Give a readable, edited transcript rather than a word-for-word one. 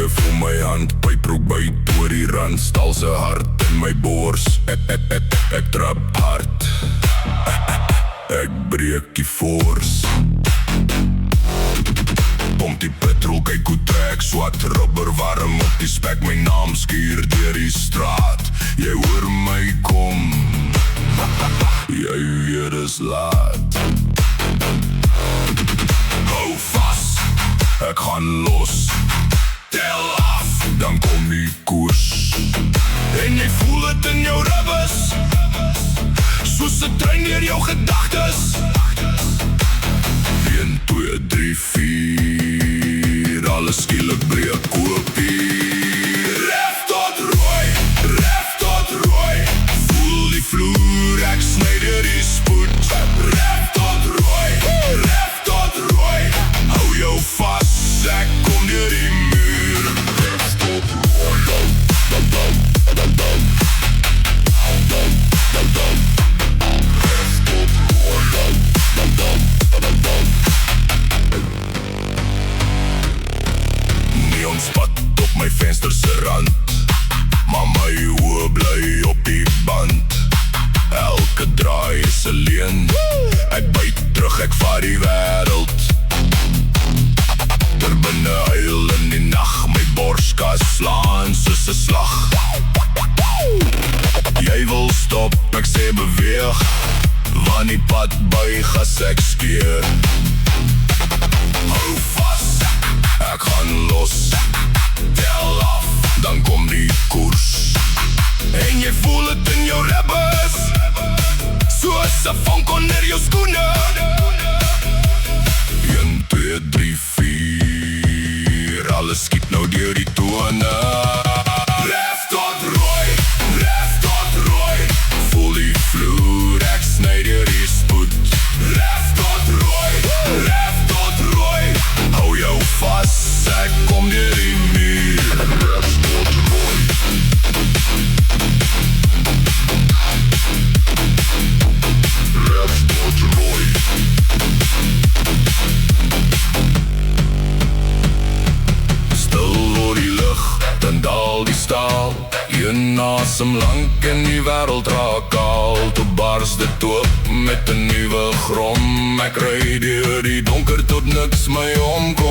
voel my hand, pyproek by door die rand. Stal se hart in my bors, ek trap hard. Ek breek die fors. Pomp die petrol, kyk hoe trek swat rubber warm op die spek. My naam skuur deur die straat. Jy hoor my kom, jy weet is laat. Hou vas, ek gaan los. Tel af, dan kom die koers. En jy voel het in jou ribbes, soos 'n trein deur jou gedagtes. 1, 2, 3, 4, alles skielik breek kopie. Ref tot rooi, ref tot rooi. Voel die vloer, ek sny deur die spoed. Ref tot rooi, ref tot rooi. Hou jou vas, ek kom deur die muur. Ref tot rooi, neonspat op my venster se rand, maar my oë bly op die band. Elke draai is 'n leuen, ek byt terug, ek vat die wêreld. Ter binne huil in die nag, my borskas slaan soos 'n slag. Jy wil stop, ek sê beweeg, want die pad buig as ek skeer. Hou vas, ek gaan los. Tel af, dan kom die koers. En jy voel het in jou ribbes, soos 'n vonk onder jou skoene. 1, 2, 3, 4, alles skiet nou deur die tone. Ref tot rooi, ref tot rooi. Voel die vloer, ek sny deur die spoed. Ref tot rooi, ref tot rooi. Hou jou vas, ek kom deur die muur. Ref tot rooi. Ref tot rooi. Stil word die lug, dan daal die staal. Een asem lank en die wêreld raak kaal. Toe bars dit oop met 'n nuwe grom. Ek ry deur die donker tot niks my omkom.